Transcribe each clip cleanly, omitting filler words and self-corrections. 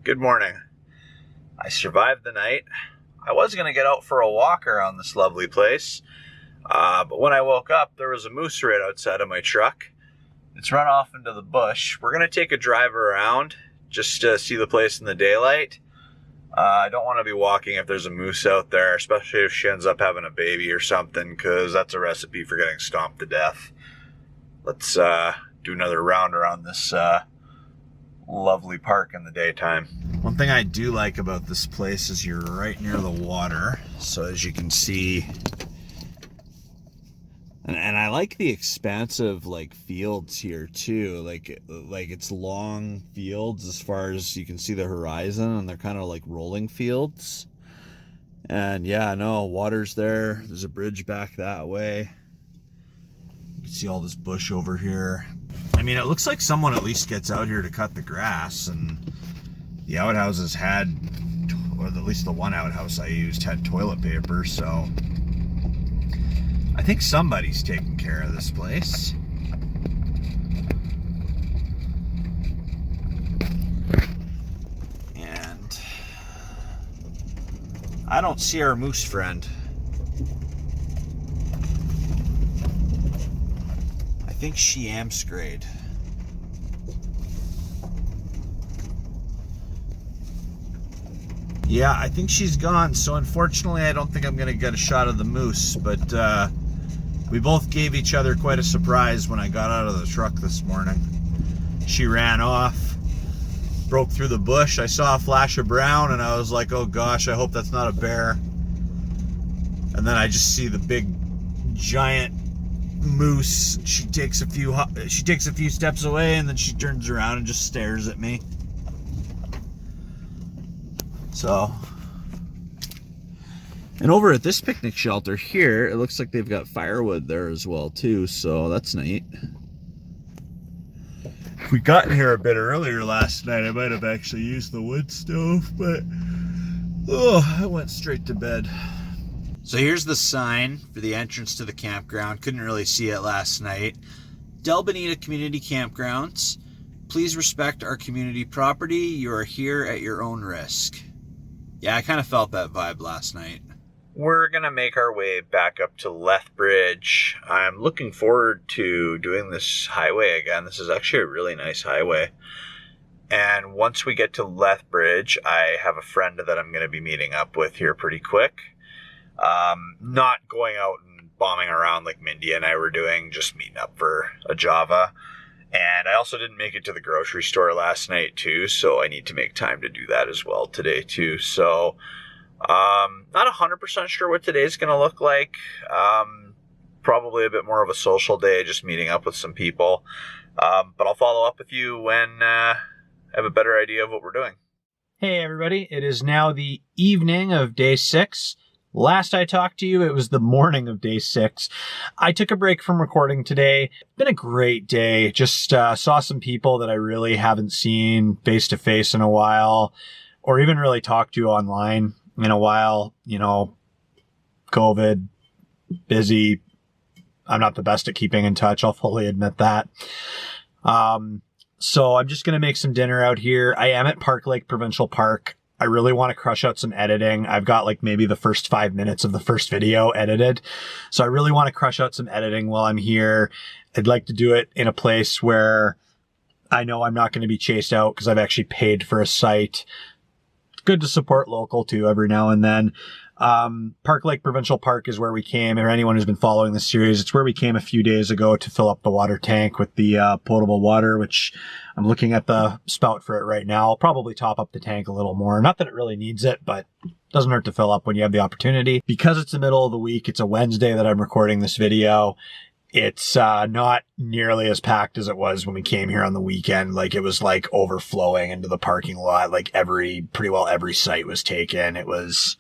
Good morning. I survived the night. I was going to get out for a walk around this lovely place, but when I woke up, there was a moose right outside of my truck. It's run off into the bush. We're going to take a drive around just to see the place in the daylight. I don't want to be walking if there's a moose out there, especially if she ends up having a baby or something, because that's a recipe for getting stomped to death. Let's do another round around this lovely park in the daytime. One thing I do like about this place is you're right near the water. So as you can see, and I like the expansive like fields here too. Like it's long fields as far as you can see the horizon, and they're kind of like rolling fields. And yeah, no, water's there. There's a bridge back that way. You can see all this bush over here. I mean, it looks like someone at least gets out here to cut the grass, and the outhouses had, or at least the one outhouse I used had toilet paper, so I think somebody's taking care of this place. And I don't see our moose friend. I think she amscrayed. Yeah, I think she's gone, so unfortunately I don't think I'm gonna get a shot of the moose, but we both gave each other quite a surprise when I got out of the truck this morning. She ran off, broke through the bush. I saw a flash of brown and I was like, oh gosh, I hope that's not a bear. And then I just see the big giant moose. She takes a few steps away, and then she turns around and just stares at me. So, and over at this picnic shelter here, it looks like they've got firewood there as well too, so that's neat. If we got in here a bit earlier last night, I might have actually used the wood stove, but I went straight to bed. So here's the sign for the entrance to the campground. Couldn't really see it last night. Delbonita Community Campgrounds. Please respect our community property. You are here at your own risk. Yeah, I kind of felt that vibe last night. We're going to make our way back up to Lethbridge. I'm looking forward to doing this highway again. This is actually a really nice highway. And once we get to Lethbridge, I have a friend that I'm going to be meeting up with here pretty quick. Not going out and bombing around like Mindy and I were doing, just meeting up for a Java. And I also didn't make it to the grocery store last night too, so I need to make time to do that as well today too. So, not 100% sure what today's going to look like. Probably a bit more of a social day, just meeting up with some people. But I'll follow up with you when I have a better idea of what we're doing. Hey everybody, it is now the evening of day 6. Last I talked to you, it was the morning of day 6. I took a break from recording today. Been a great day. Just saw some people that I really haven't seen face to face in a while, or even really talked to online in a while. You know, COVID, busy. I'm not the best at keeping in touch. I'll fully admit that. So I'm just going to make some dinner out here. I am at Park Lake Provincial Park. I really want to crush out some editing. I've got like maybe the first 5 minutes of the first video edited. So I really want to crush out some editing while I'm here. I'd like to do it in a place where I know I'm not going to be chased out because I've actually paid for a site. It's good to support local too every now and then. Park Lake Provincial Park is where we came, or anyone who's been following this series, it's where we came a few days ago to fill up the water tank with the potable water, which I'm looking at the spout for it right now. I'll probably top up the tank a little more. Not that it really needs it, but it doesn't hurt to fill up when you have the opportunity. Because it's the middle of the week, it's a Wednesday that I'm recording this video. It's not nearly as packed as it was when we came here on the weekend. Like, it was like overflowing into the parking lot. Like pretty well every site was taken. It was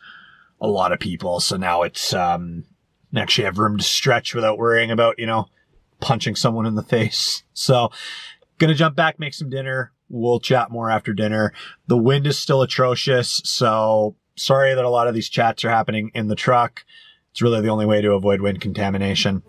a lot of people. So now it's, actually have room to stretch without worrying about, punching someone in the face. So gonna jump back, make some dinner. We'll chat more after dinner. The wind is still atrocious. So sorry that a lot of these chats are happening in the truck. It's really the only way to avoid wind contamination.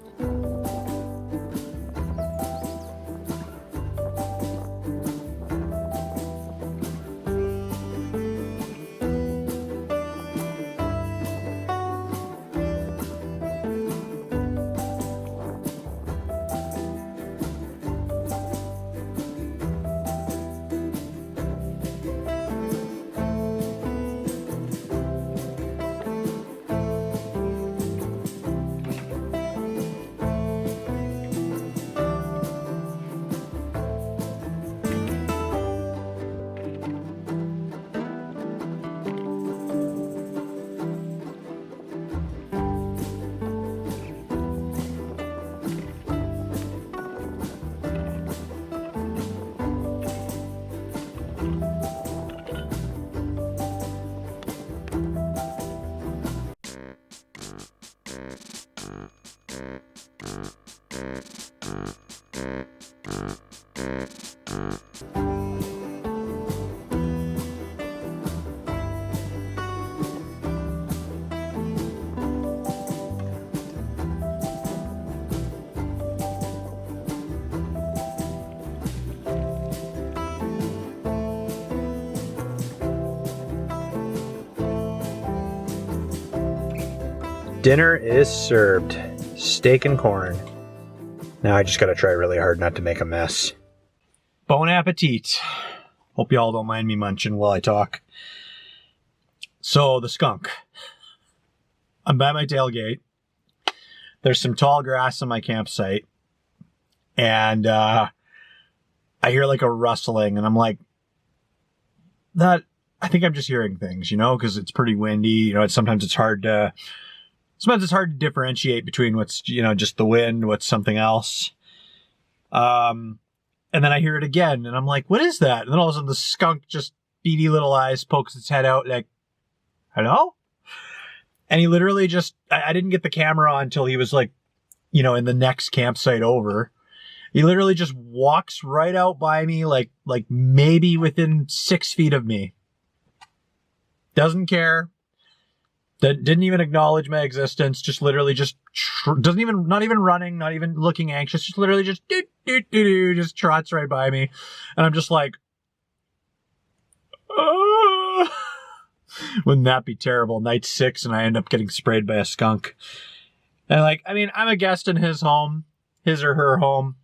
Dinner is served. Steak and corn. Now I just gotta try really hard not to make a mess. Bon appetit. Hope y'all don't mind me munching while I talk. So, the skunk. I'm by my tailgate. There's some tall grass on my campsite. And I hear like a rustling, and I'm like, I think I'm just hearing things, because it's pretty windy. Sometimes it's hard to differentiate between what's, just the wind, what's something else. And then I hear it again, and I'm like, what is that? And then all of a sudden the skunk, just beady little eyes, pokes its head out like, hello? And he literally just, I didn't get the camera on until he was like, in the next campsite over. He literally just walks right out by me, like maybe within 6 feet of me. Doesn't care. Didn't even acknowledge my existence. Just literally not even running, not even looking anxious. Just literally just just trots right by me. And I'm just like, oh. Wouldn't that be terrible? Night 6 and I end up getting sprayed by a skunk. And I'm a guest in his home, his or her home.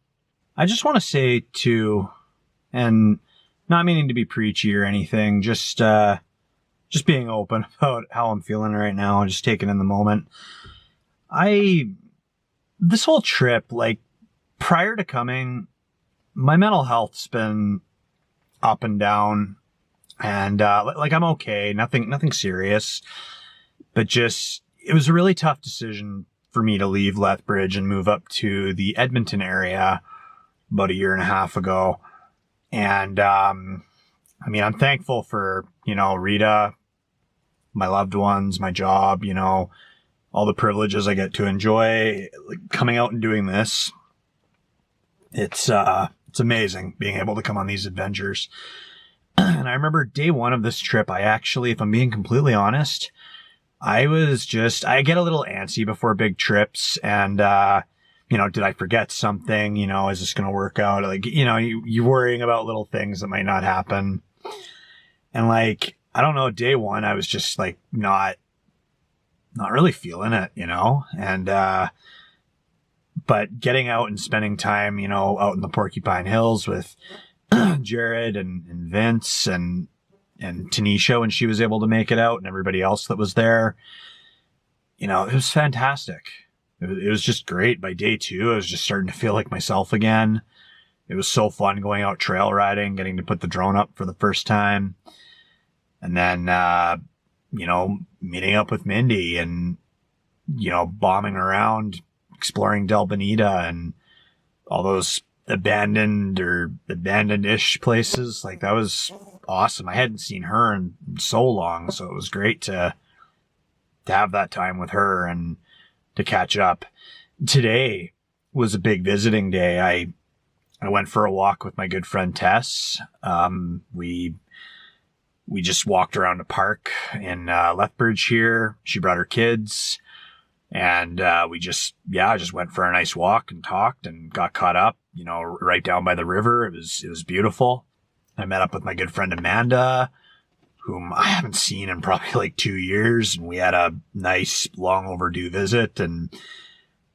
I just want to say too, and not meaning to be preachy or anything, just being open about how I'm feeling right now and just taking in the moment. This whole trip, prior to coming, my mental health's been up and down, and I'm okay, nothing serious, but just, it was a really tough decision for me to leave Lethbridge and move up to the Edmonton area about 1.5 years ago. And I'm thankful for, Rita, my loved ones, my job, all the privileges I get to enjoy coming out and doing this. It's amazing being able to come on these adventures. And I remember day 1 of this trip, I actually, if I'm being completely honest, I get a little antsy before big trips, and, did I forget something? Is this going to work out? You're worrying about little things that might not happen. And I don't know, day 1, I was just not really feeling it, and, but getting out and spending time, out in the Porcupine Hills with Jared and Vince and Tanisha when she was able to make it out, and everybody else that was there, it was fantastic. It was just great. By day 2, I was just starting to feel like myself again. It was so fun going out trail riding, getting to put the drone up for the first time. And then, meeting up with Mindy and, bombing around, exploring Delbonita and all those abandoned-ish places. That was awesome. I hadn't seen her in so long, so it was great to have that time with her and to catch up. Today was a big visiting day. I went for a walk with my good friend Tess. We just walked around a park in Lethbridge here. She brought her kids, and we just went for a nice walk and talked and got caught up, right down by the river. It was beautiful. I met up with my good friend Amanda, whom I haven't seen in probably 2 years, and we had a nice long overdue visit and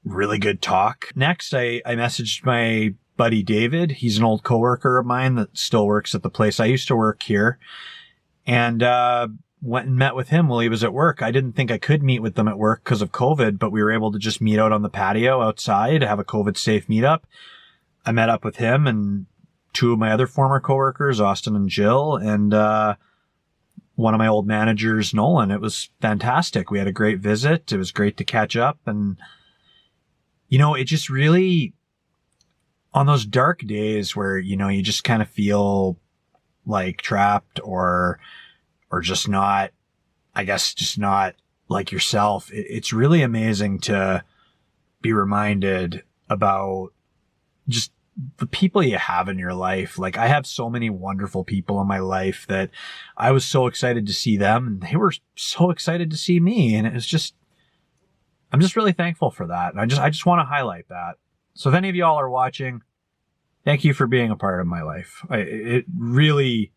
really good talk. Next, I messaged my buddy David. He's an old coworker of mine that still works at the place I used to work here, and went and met with him while he was at work. I didn't think I could meet with them at work because of COVID, but we were able to just meet out on the patio outside, have a COVID safe meetup. I met up with him and 2 of my other former coworkers, Austin and Jill, and one of my old managers, Nolan. It was fantastic. We had a great visit. It was great to catch up. And, it just really, on those dark days where, you just kind of feel trapped or just not, just not like yourself. It's really amazing to be reminded about just the people you have in your life. I have so many wonderful people in my life that I was so excited to see them, and they were so excited to see me. And it was just, I'm just really thankful for that. And I just want to highlight that. So if any of y'all are watching, thank you for being a part of my life. It really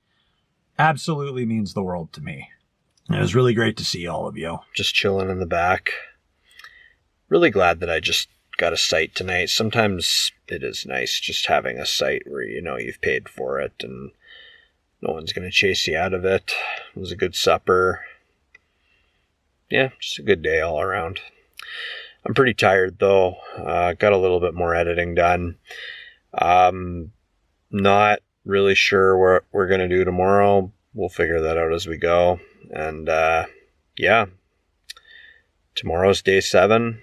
absolutely means the world to me. It was really great to see all of you. Just chilling in the back, really glad that I just got a site tonight. Sometimes it is nice just having a site where you know you've paid for it and no one's going to chase you out of it. It was a good supper. Yeah, just a good day all around. I'm pretty tired though. Got a little bit more editing done. Not really sure what we're going to do tomorrow. We'll figure that out as we go. And yeah, tomorrow's day 7.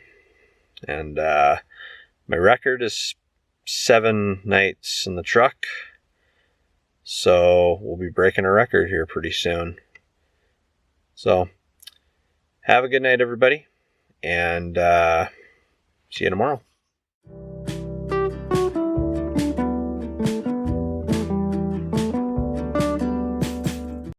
And my record is 7 nights in the truck. So we'll be breaking a record here pretty soon. So have a good night, everybody. And see you tomorrow.